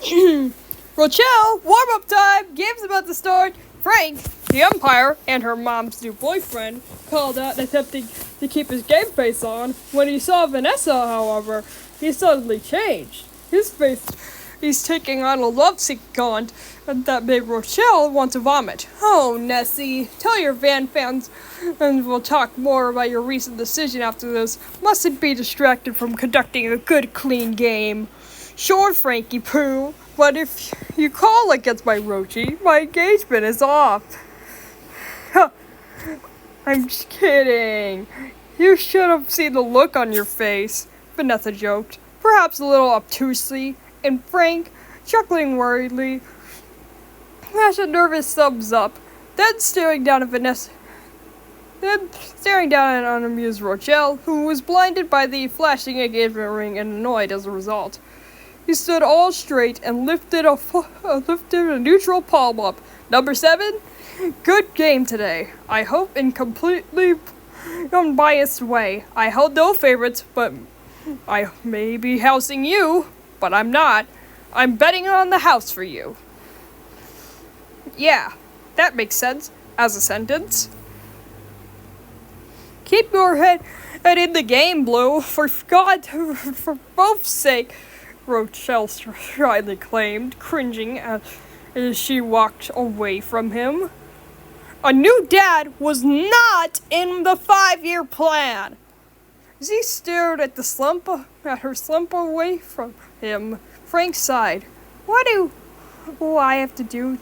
Rochelle, warm-up time! Game's about to start! Frank, the umpire, and her mom's new boyfriend called out, attempting to keep his game face on. When he saw Vanessa, however, he suddenly changed. His face, he's taking on a lovesick gaunt that made Rochelle want to vomit. Oh, Nessie, tell your Van fans, and we'll talk more about your recent decision after this. Mustn't be distracted from conducting a good, clean game. Sure, Frankie Pooh, but if you call against my Rochi, my engagement is off. I'm just kidding. You should have seen the look on your face, Vanessa joked, perhaps a little obtusely, and Frank, chuckling worriedly, flashed a nervous thumbs up, then staring down at unamused Rochelle, who was blinded by the flashing engagement ring and annoyed as a result. He stood all straight and lifted a neutral palm up. Number 7, good game today. I hope in completely unbiased way. I held no favorites, but I may be housing you, but I'm not. I'm betting on the house for you. Yeah, that makes sense as a sentence. Keep your head in the game, Blue. For both sake. Rochelle shyly claimed, cringing as she walked away from him. A new dad was not in the 5-year plan. As he stared at her slump away from him, Frank sighed. What do I have to do?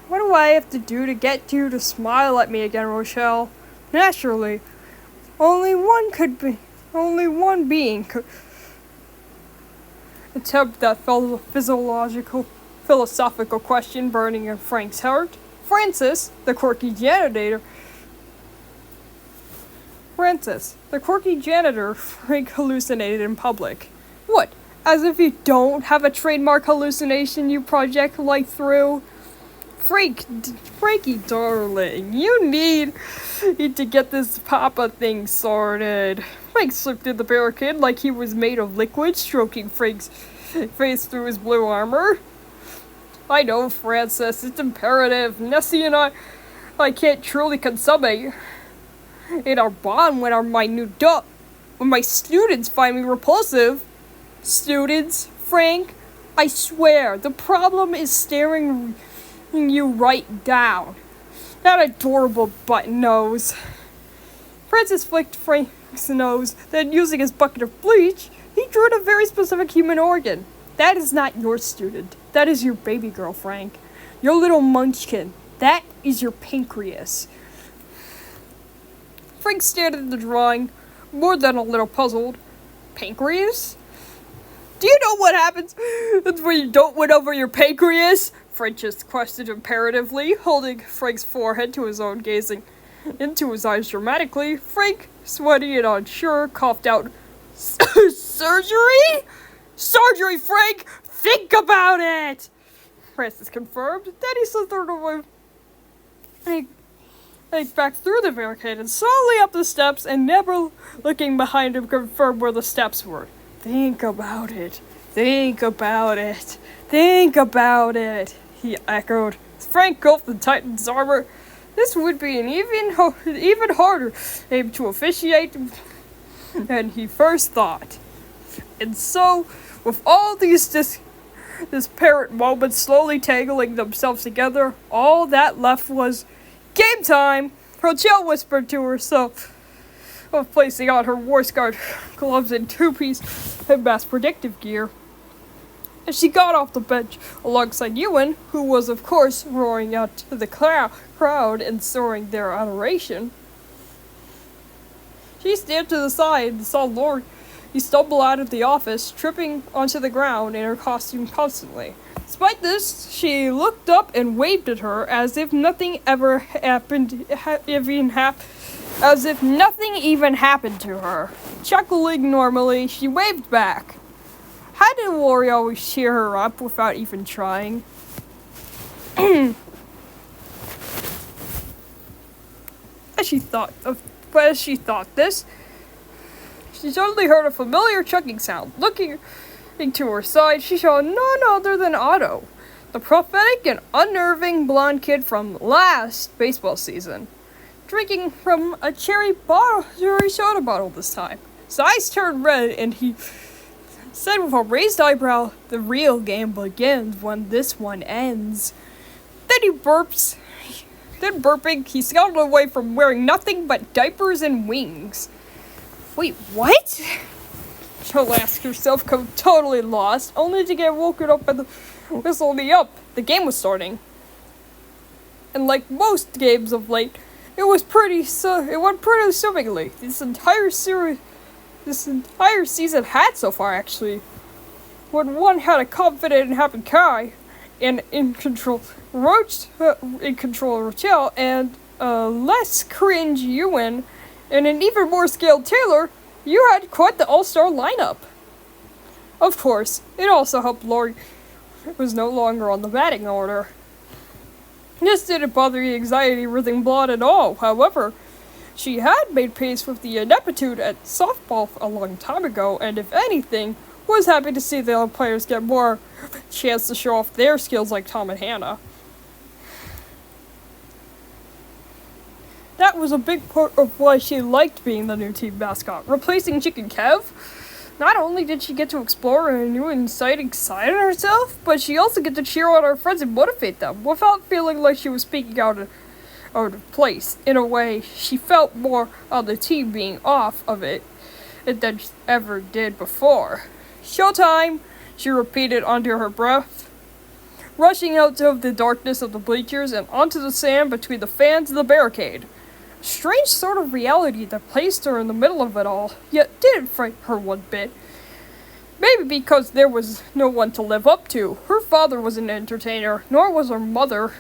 What do I have to do to get you to smile at me again, Rochelle? Naturally, only one being could attempt that philosophical question burning in Frank's heart. Francis, the quirky janitor, Frank hallucinated in public. What? As if you don't have a trademark hallucination you project light through? Frankie, darling, you need to get this Papa thing sorted. Frank slipped through the barricade like he was made of liquid, stroking Frank's face through his blue armor. I know, Francis, it's imperative. Nessie and I can't truly consummate in our bond when my students find me repulsive. Students, Frank, I swear, the problem is staring you right down. That adorable button nose. Francis flicked Frank's nose, then using his bucket of bleach, he drew in a very specific human organ. That is not your student. That is your baby girl, Frank. Your little munchkin. That is your pancreas. Frank stared at the drawing, more than a little puzzled. Pancreas? Do you know what happens when you don't win over your pancreas? Francis questioned imperatively, holding Frank's forehead to his own, gazing into his eyes dramatically. Frank, sweaty and unsure, coughed out, Surgery? Surgery, Frank! Think about it! Francis confirmed. Then he slithered away back through the barricade and slowly up the steps, and never looking behind him confirmed where the steps were. Think about it. Think about it. Think about it, he echoed. As Frank gulped the Titan's armor, this would be an even harder aim to officiate than he first thought. And so, with all these disparate moments slowly tangling themselves together, all that left was game time. Rochelle whispered to herself, of placing on her War Scar gloves and two-piece mass predictive gear. As she got off the bench alongside Ewan, who was of course roaring out to the crowd and soaring their adoration, she stepped to the side and saw Lori stumble out of the office, tripping onto the ground in her costume constantly. Despite this, she looked up and waved at her as if nothing ever happened, as if nothing even happened to her. Chuckling normally, she waved back. How did Lori always cheer her up without even trying? As she thought this, she suddenly heard a familiar chugging sound. Looking To her side, she saw none other than Otto, the prophetic and unnerving blonde kid from last baseball season, drinking from a cherry soda bottle this time. His eyes turned red, and he said with a raised eyebrow, "The real game begins when this one ends." Then he burps. Then burping, he scuttled away from wearing nothing but diapers and wings. Wait, what? She'll ask herself, totally lost, only to get woken up by the whistle up. The game was starting. And like most games of late, it went pretty swimmingly. This entire season had so far, actually. When one had a confident and happy Kai, and in control Rochelle, and a less cringe Ewan, and an even more scaled Taylor, you had quite the all-star lineup. Of course, it also helped Lori was no longer on the batting order. This didn't bother the anxiety-writhing blonde at all. However, she had made peace with the ineptitude at softball a long time ago, and if anything, was happy to see the other players get more chance to show off their skills like Tom and Hannah. That was a big part of why she liked being the new team mascot. Replacing Chicken Kev, not only did she get to explore a new and exciting side of herself, but she also get to cheer on her friends and motivate them without feeling like she was speaking out of place. In a way, she felt more on the team being off of it than she ever did before. "Showtime!" she repeated under her breath, rushing out of the darkness of the bleachers and onto the sand between the fans and the barricade. Strange sort of reality that placed her in the middle of it all, yet didn't frighten her one bit. Maybe because there was no one to live up to. Her father wasn't an entertainer, nor was her mother.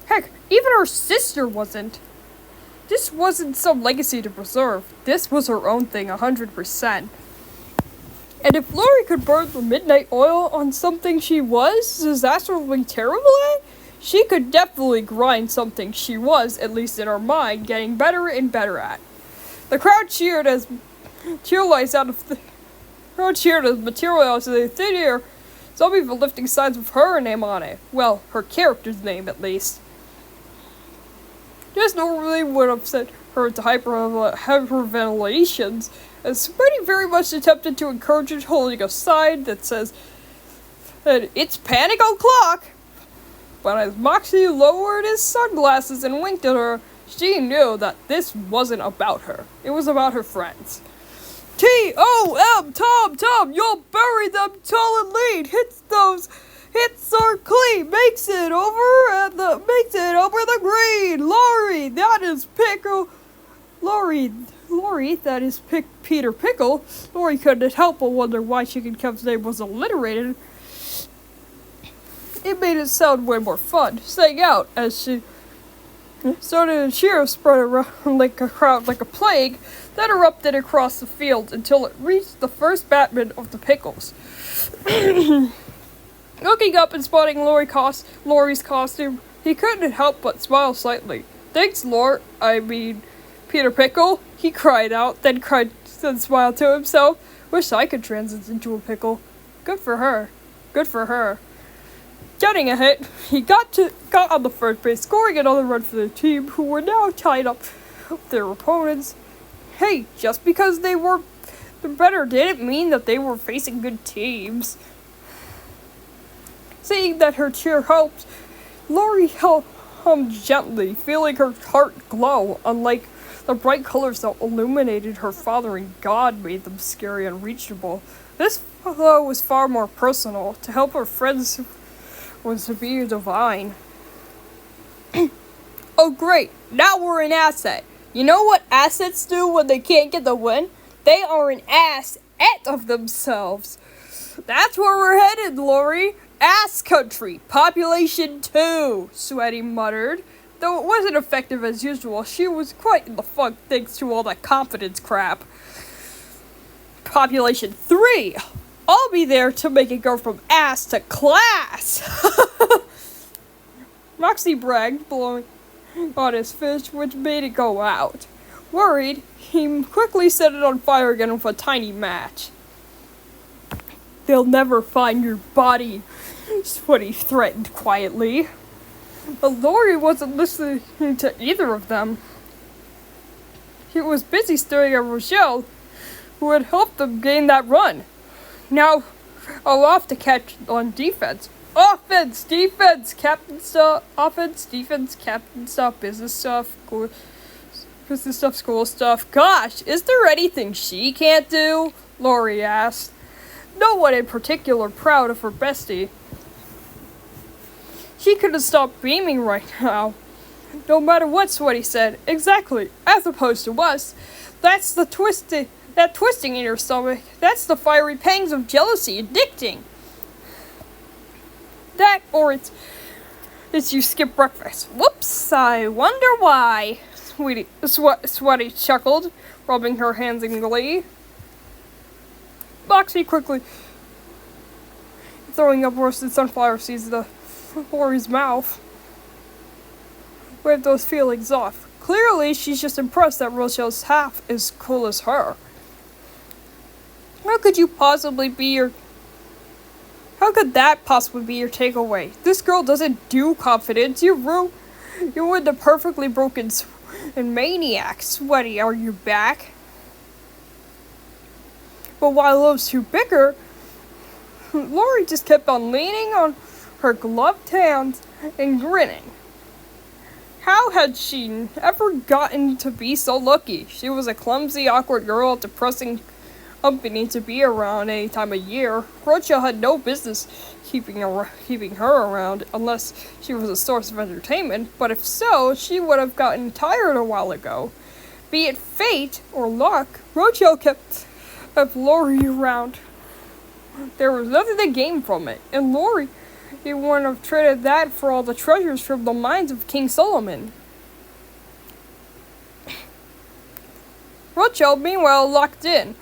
Heck, even her sister wasn't. This wasn't some legacy to preserve. This was her own thing, 100%. And if Lori could burn the midnight oil on something she was disastrously terrible at, she could definitely grind something she was, at least in her mind, getting better and better at. The crowd cheered as materialized out of the thin air, some even lifting signs with her name on it. Well, her character's name, at least. This normally would have sent her into hyperventilations, as Smitty very much attempted to encourage her, holding a sign that says that it's panic o'clock. But as Moxie lowered his sunglasses and winked at her, she knew that this wasn't about her. It was about her friends. T-O-M, Tom, you'll bury them tall and lead. Hits are clean, makes it over the green. Lori, that is Pickle. Lori, that is Peter Pickle. Lori couldn't help but wonder why Chicken Kev's name was alliterated. It made it sound way more fun, saying out as she started to cheer spread around like a crowd like a plague that erupted across the field until it reached the first batsman of the Pickles. Looking up and spotting Lori's costume, he couldn't help but smile slightly. "Thanks, Peter Pickle," he cried out, then smiled to himself. "Wish I could transit into a pickle. Good for her. Getting a hit, he got on the first base, scoring another run for the team, who were now tied up with their opponents. Hey, just because they were better didn't mean that they were facing good teams. Seeing that her cheer helped, Lori hummed gently, feeling her heart glow, unlike the bright colors that illuminated her father and God made them scary and unreachable. This glow was far more personal. To help her friends was to be divine. Oh great, now we're an asset. You know what assets do when they can't get the win? They are an asset of themselves. That's where we're headed, Lori. Ass country, population 2, Sweaty muttered. Though it wasn't effective as usual, she was quite in the funk thanks to all that confidence crap. Population 3, I'll be there to make it go from ass to class. Moxie bragged, blowing on his fist, which made it go out. Worried, he quickly set it on fire again with a tiny match. They'll never find your body, Sweaty threatened quietly. But Lori wasn't listening to either of them. He was busy staring at Rochelle, who had helped them gain that run. Now, off to catch on defense. Offense, defense, captain stuff, offense, defense, captain stuff, business stuff, school stuff. Gosh, is there anything she can't do? Lori asked. No one in particular proud of her bestie. She couldn't stop beaming right now. No matter what Sweaty said, exactly, as opposed to us. That's the twisting in your stomach. That's the fiery pangs of jealousy, addicting. That, or it's you skip breakfast. Whoops, I wonder why. Sweaty chuckled, rubbing her hands in glee. Boxy quickly throwing up roasted sunflower seeds into Lori's mouth. Wave those feelings off. Clearly, she's just impressed that Rochelle's half as cool as her. How could that possibly be your takeaway? This girl doesn't do confidence. You're with the perfectly broken and maniac. Sweaty, are you back? But while those two bicker, Lori just kept on leaning on her gloved hands and grinning. How had she ever gotten to be so lucky? She was a clumsy, awkward girl, depressing company to be around any time of year. Rochelle had no business keeping her around unless she was a source of entertainment, but if so, she would have gotten tired a while ago. Be it fate or luck, Rochelle kept Lori around. There was nothing to gain from it, and Lori wouldn't have traded that for all the treasures from the mines of King Solomon. Rochelle, meanwhile, locked in.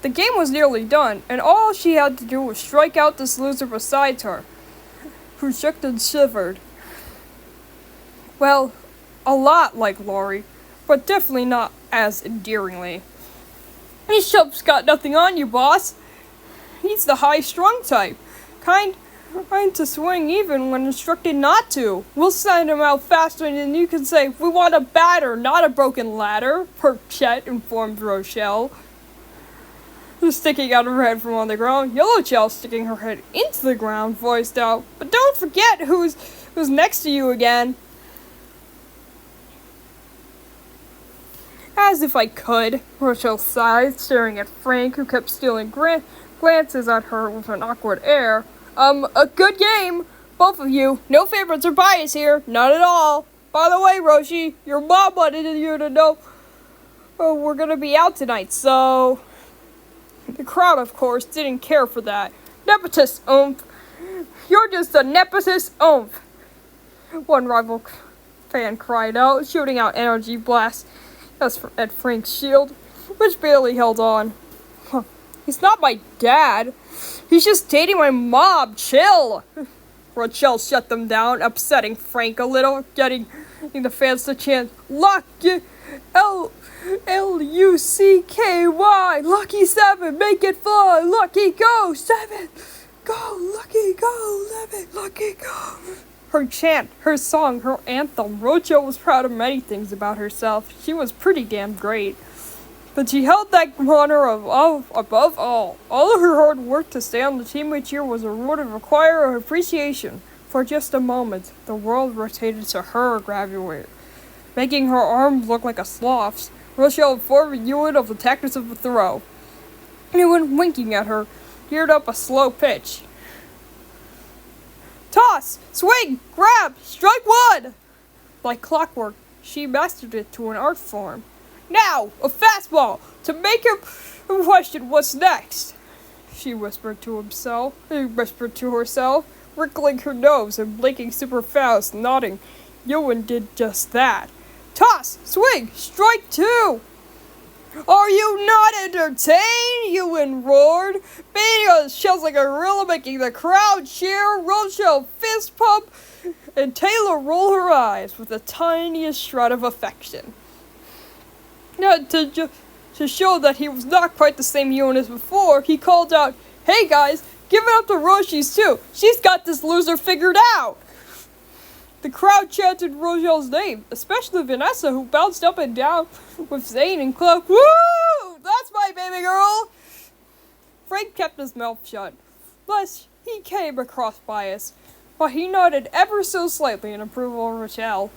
The game was nearly done, and all she had to do was strike out this loser beside her, who shook and shivered. Well, a lot like Lori, but definitely not as endearingly. Bishop's got nothing on you, boss. He's the high-strung type. Kind to swing even when instructed not to. We'll send him out faster than you can say, we want a batter, not a broken ladder, Chet informed Rochelle, who's sticking out her head from on the ground. Yellowtail, sticking her head into the ground, voiced out, but don't forget who's next to you again. As if I could, Rochelle sighed, staring at Frank, who kept stealing glances at her with an awkward air. A good game, both of you. No favorites or bias here, not at all. By the way, Roshi, your mom wanted you to know we're gonna be out tonight, so... The crowd, of course, didn't care for that. Nepotist oomph. You're just a nepotist oomph. One rival fan cried out, shooting out energy blasts at Frank's shield, which barely held on. He's not my dad. He's just dating my mom. Chill. Rochelle shut them down, upsetting Frank a little, getting the fans to chant, Lucky Lucky, Lucky 7, make it fly, Lucky go, 7, go, Lucky go, 11, Lucky go. Her chant, her song, her anthem. Rochelle was proud of many things about herself. She was pretty damn great. But she held that honor above all. All of her hard work to stay on the team each year was a reward of choir of appreciation. For just a moment, the world rotated to her graduate, making her arms look like a sloth's. Rochelle informed Ewan of the tactics of the throw. Ewan, winking at her, geared up a slow pitch. Toss! Swing! Grab! Strike one! Like clockwork, she mastered it to an art form. Now, a fastball, to make him question what's next, she whispered to herself, wrinkling her nose and blinking super fast, nodding. Ewan did just that. Toss! Swing! Strike two! Are you not entertained? Ewan roared, beating on his chest like a gorilla, making the crowd cheer. Rochelle fist pump, and Taylor roll her eyes with the tiniest shred of affection. To show that he was not quite the same Ewan as before, he called out, Hey guys, Give it up to Roshi's too. She's got this loser figured out. The crowd chanted Rochelle's name, especially Vanessa, who bounced up and down with Zane and Chloe. Woo! That's my baby girl! Frank kept his mouth shut, lest he came across bias, but he nodded ever so slightly in approval of Rochelle.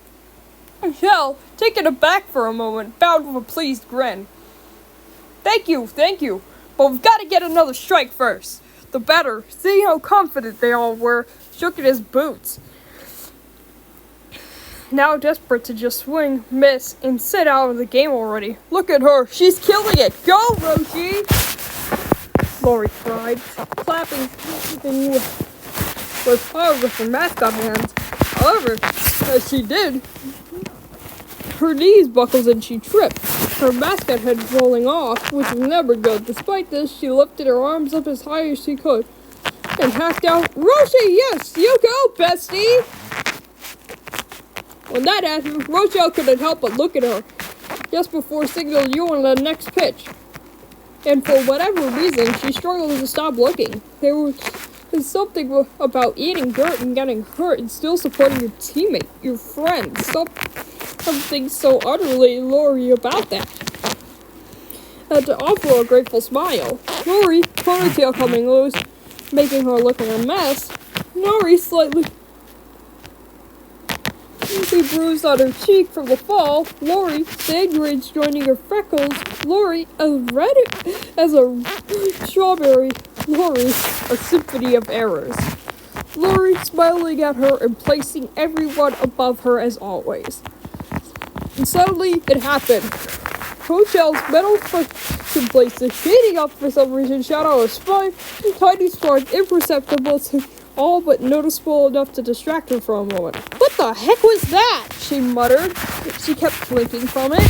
Rochelle, taken aback for a moment, bowed with a pleased grin. Thank you, but we've got to get another strike first. The batter, seeing how confident they all were, shook at his boots. Now desperate to just swing, miss, and sit out of the game already. Look at her, she's killing it! Go, Roshi! Lori cried, clapping with power with her mascot hands. However, as she did, her knees buckled and she tripped, her mascot head rolling off, which was never good. Despite this, she lifted her arms up as high as she could and hacked out, Roshi, yes, you go, bestie! When that happened, Rochelle couldn't help but look at her, just before signaling you on the next pitch. And for whatever reason, she struggled to stop looking. There was something about eating dirt and getting hurt and still supporting your teammate, your friend. Something so utterly Lori about that. And to offer a grateful smile, Lori, ponytail coming loose, making her look like a mess, Lori slightly bruised on her cheek from the fall, Lori, sand grains joining her freckles, Lori, as red as a strawberry, Lori, a symphony of errors. Lori smiling at her and placing everyone above her as always. And suddenly, it happened. Rochelle's metal function places shading up for some reason shot out a spine, tiny spark imperceptible to all but noticeable enough to distract her for a moment. What the heck was that? She muttered. She kept blinking from it.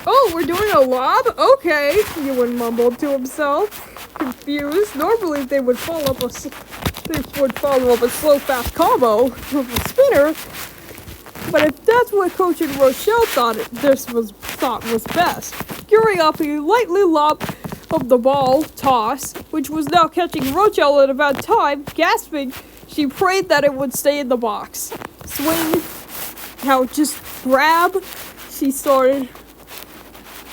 Oh, we're doing a lob? Okay, Ewan mumbled to himself, confused. Normally they would follow up a slow fast combo with a spinner. But if that's what Coach and Rochelle thought was best, gearing up a lightly lob of the ball toss, which was now catching Rochelle at a bad time, gasping, she prayed that it would stay in the box. Swing, now just grab, she started.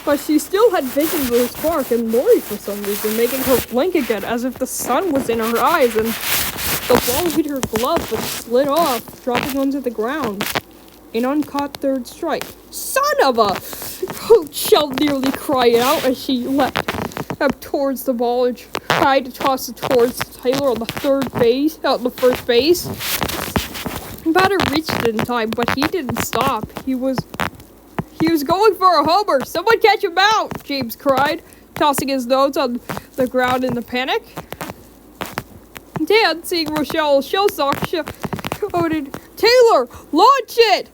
But she still had vision of the spark and Lori for some reason, making her blink again as if the sun was in her eyes, and the ball hit her glove but slid off, dropping onto the ground. An uncaught third strike. Son of a! Rochelle nearly cried out as she leapt up towards the ball and tried to toss it towards Taylor on the first base. The batter reached it in time, but he didn't stop. He was going for a homer. Someone catch him out! James cried, tossing his notes on the ground in a panic. Dan, seeing Rochelle's shell sock, shouted, Taylor, launch it!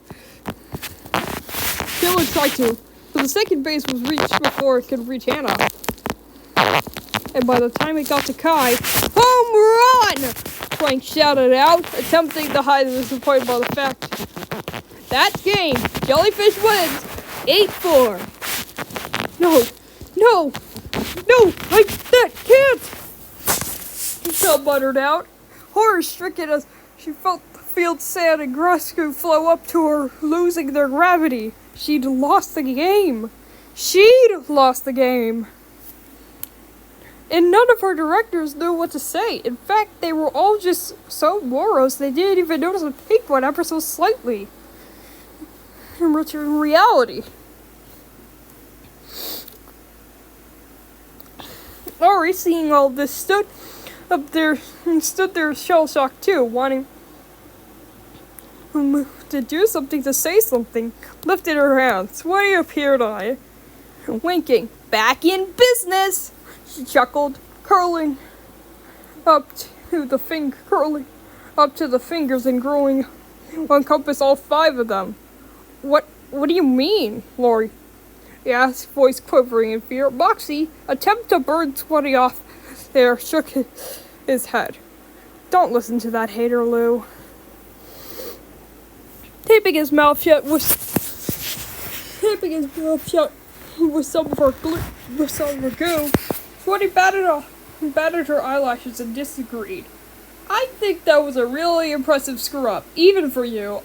Taylor tried to, but the second base was reached before it could reach Hannah. And by the time it got to Kai, home run! Frank shouted out, attempting to hide his disappointment by the fact that game, Jellyfish wins 8-4. No, that can't! Michelle muttered out, horror-stricken as she felt the field sand and grass flow up to her, losing their gravity. She'd lost the game. And none of her directors knew what to say. In fact, they were all just so morose they didn't even notice a pink one ever so slightly. In reality. Lori, seeing all this, stood there shell-shocked too, wanting to do something, to say something, lifted her hand, sweaty appeared eye, winking. Back in business, she chuckled, curling up to the fingers and growing encompass all 5 of them. What do you mean, Lori? He asked, voice quivering in fear. Moxie, attempt to burn sweaty off there, shook his head. Don't listen to that hater, Lou. Taping his mouth shut with some of her goo, Sweaty batted off batted her eyelashes and disagreed. I think that was a really impressive screw-up, even for you.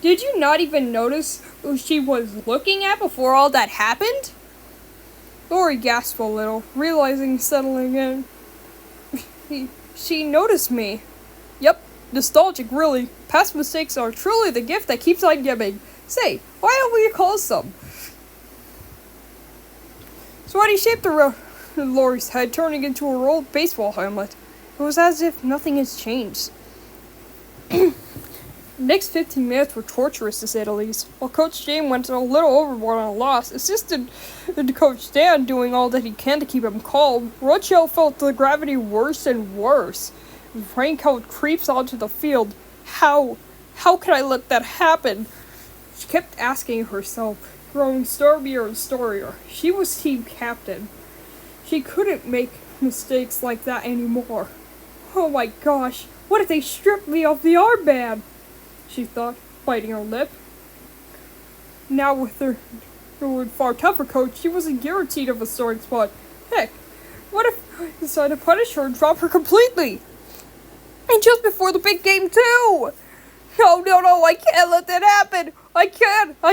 Did you not even notice who she was looking at before all that happened? Lori gasped a little, realizing settling in. She noticed me. Yep, nostalgic really. Past mistakes are truly the gift that keeps on giving. Say, why don't we call some? Sweaty shaped around Lori's head, turning into her old baseball helmet. It was as if nothing has changed. The next 15 minutes were torturous, to say the least. While Coach James went a little overboard on a loss, assisted Coach Dan doing all that he can to keep him calm, Rochelle felt the gravity worse and worse. Rain cloud creeps onto the field. How could I let that happen? She kept asking herself, growing stormier and stormier. She was team captain. She couldn't make mistakes like that anymore. Oh my gosh, what if they stripped me of the armband? She thought, biting her lip. Now with her far tougher coach, she wasn't guaranteed of a starting spot. Heck, what if I decided to punish her and drop her completely? And just before the big game too! No, I can't let that happen! I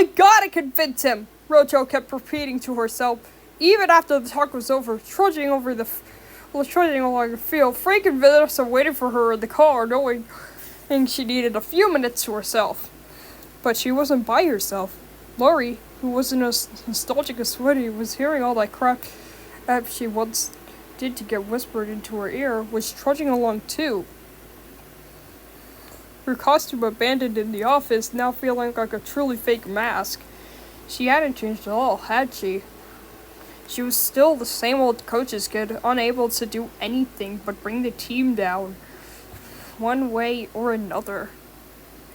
gotta convince him! Rochelle kept repeating to herself. Even after the talk was over, trudging along the field, Frank and Vanessa waited for her in the car, knowing she needed a few minutes to herself. But she wasn't by herself. Lori, who wasn't as nostalgic as Sweaty, was hearing all that crap she once did to get whispered into her ear, was trudging along too. Her costume abandoned in the office, now feeling like a truly fake mask. She hadn't changed at all, had she? She was still the same old coach's kid, unable to do anything but bring the team down, one way or another.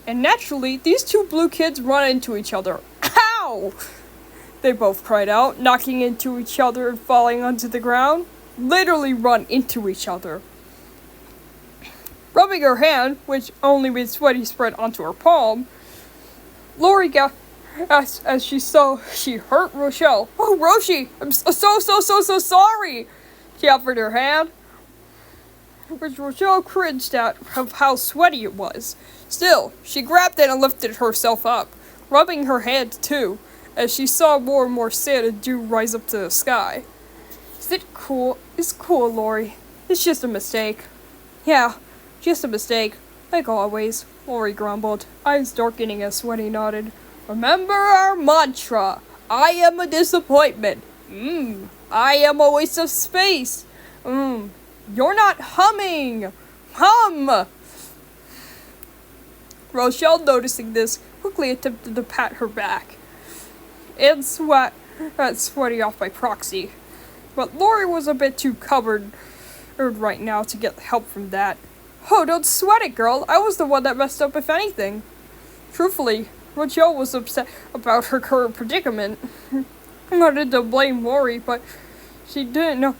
And naturally, these two blue kids run into each other. Ow! They both cried out, knocking into each other and falling onto the ground. Literally run into each other. Rubbing her hand, which only made Sweaty spread onto her palm, Lori gasped as she saw she hurt Rochelle. Oh, Roshi, I'm so sorry. She offered her hand, which Rochelle cringed at of how sweaty it was. Still, she grabbed it and lifted herself up, rubbing her hand too, as she saw more and more sand and dew rise up to the sky. Is it cool? It's cool, Lori. It's just a mistake. Yeah, just a mistake. Like always, Lori grumbled, eyes darkening as Sweaty nodded. Remember our mantra. I am a disappointment. I am a waste of space. You're not humming. Hum. Rochelle, noticing this, quickly attempted to pat her back and Sweaty off by proxy. But Lori was a bit too covered right now to get help from that. Oh, don't sweat it, girl. I was the one that messed up, if anything. Truthfully, Rochelle was upset about her current predicament. Wanted to blame Lori, but she didn't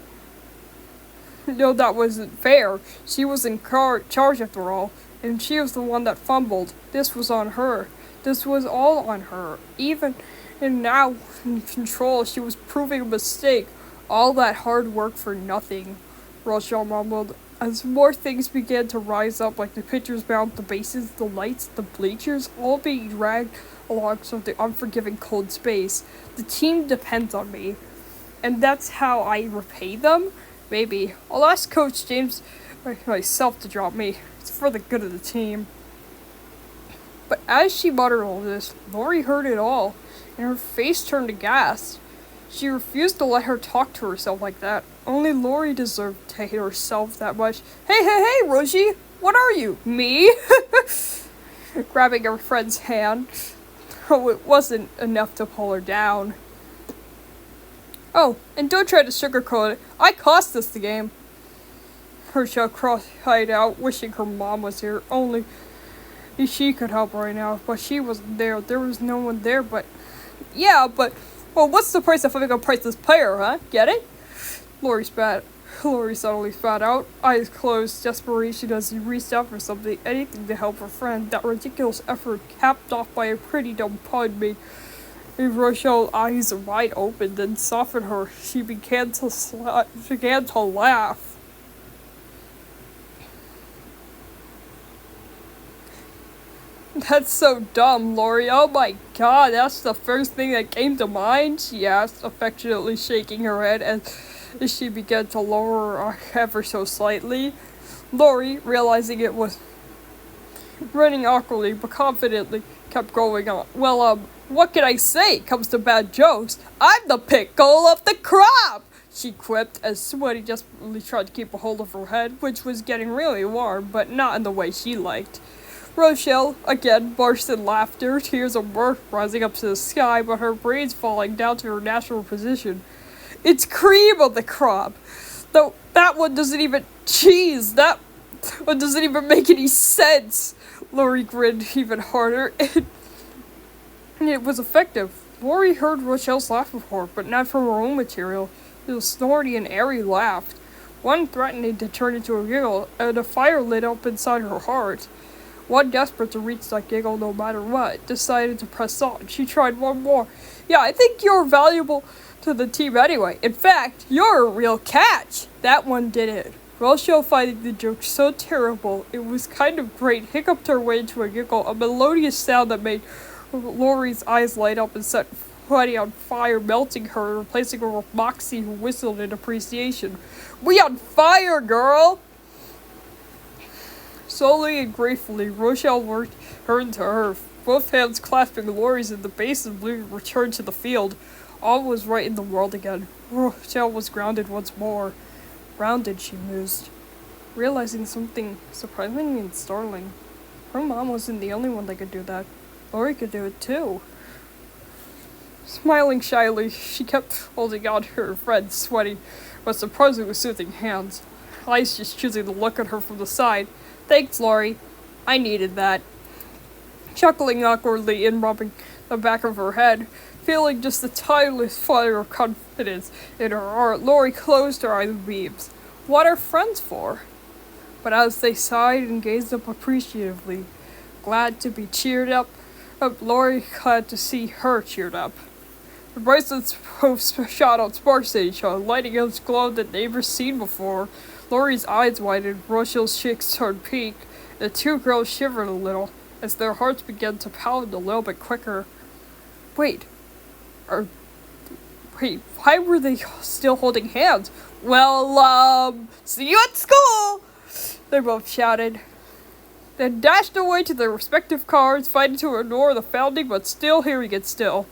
know that wasn't fair. She was in charge after all, and she was the one that fumbled. This was on her. This was all on her. Even and now in control, she was proving a mistake. All that hard work for nothing, Rochelle mumbled. As more things began to rise up, like the pitchers mound, the bases, the lights, the bleachers, all being dragged along the unforgiving cold space. The team depends on me. And that's how I repay them? Maybe. I'll ask Coach James myself to drop me. It's for the good of the team. But as she muttered all this, Lori heard it all, and her face turned aghast. She refused to let her talk to herself like that. Only Lori deserved to hate herself that much. Hey, Roshi! What are you? Me? Grabbing her friend's hand. Oh, it wasn't enough to pull her down. Oh, and don't try to sugarcoat it. I cost us the game. Rochelle cried out, wishing her mom was here. Only she could help right now, but she wasn't there. There was no one there, but... Yeah, but... Well, what's the price of having a priceless player, huh? Get it? Lori suddenly spat out, eyes closed, desperation as he reached out for something, anything to help her friend. That ridiculous effort, capped off by a pretty dumb pun, made Rochelle's eyes wide open, then softened her. She began to laugh. That's so dumb, Lori. Oh my god, that's the first thing that came to mind, she asked, affectionately shaking her head as she began to lower her ever so slightly. Lori, realizing it was running awkwardly but confidently, kept going on. Well, what can I say? Comes to bad jokes. I'm the pickle of the crop! She quipped as Sweaty desperately tried to keep a hold of her head, which was getting really warm, but not in the way she liked. Rochelle, again, burst in laughter, tears of mirth rising up to the sky, but her braids falling down to her natural position. It's cream of the crop! Though that one doesn't even... Jeez, that one doesn't even make any sense! Lori grinned even harder, and it was effective. Lori heard Rochelle's laugh before, but not from her own material. It was snorty and airy laughed. One threatening to turn into a giggle, and a fire lit up inside her heart. One, desperate to reach that giggle no matter what, decided to press on. She tried one more. Yeah, I think you're valuable to the team anyway. In fact, you're a real catch. That one did it. Rochelle, finding the joke so terrible, it was kind of great, hiccuped her way into a giggle, a melodious sound that made Lori's eyes light up and set Sweaty on fire, melting her, replacing her with Moxie, who whistled in appreciation. We on fire, girl! Slowly and gratefully, Rochelle returned to earth, both hands clasping Lori's in the base of blue, returned to the field. All was right in the world again. Rochelle was grounded once more. Grounded, she mused, realizing something surprising and startling. Her mom wasn't the only one that could do that. Lori could do it too. Smiling shyly, she kept holding on to her friend's sweaty but surprisingly soothing hands. Eyes just choosing to look at her from the side. Thanks, Lori. I needed that. Chuckling awkwardly and rubbing the back of her head, feeling just the tiniest flutter of confidence in her heart, Lori closed her eyes with beams. What are friends for? But as they sighed and gazed up appreciatively, glad to be cheered up, Lori glad to see her cheered up. The bracelets both shot out sparks at each other, lighting a glow that they'd never seen before. Lori's eyes widened, Rochelle's cheeks turned pink, and the two girls shivered a little as their hearts began to pound a little bit quicker. Wait, why were they still holding hands? Well, see you at school! They both shouted. Then dashed away to their respective cars, fighting to ignore the founding but still hearing it still.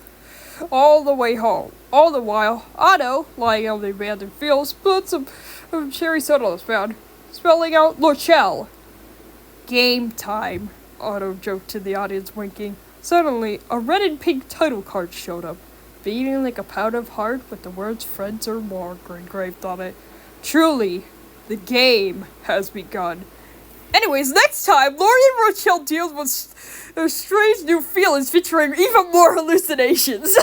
All the way home. All the while, Otto, lying on the abandoned field, spilled some cherry soda on his pound, spelling out Rochelle. Game time, Otto joked to the audience, winking. Suddenly, a red and pink title card showed up, beating like a pound of heart with the words friends or more engraved on it. Truly, the game has begun. Anyways, next time, Lori and Rochelle deals with their strange new feelings featuring even more hallucinations.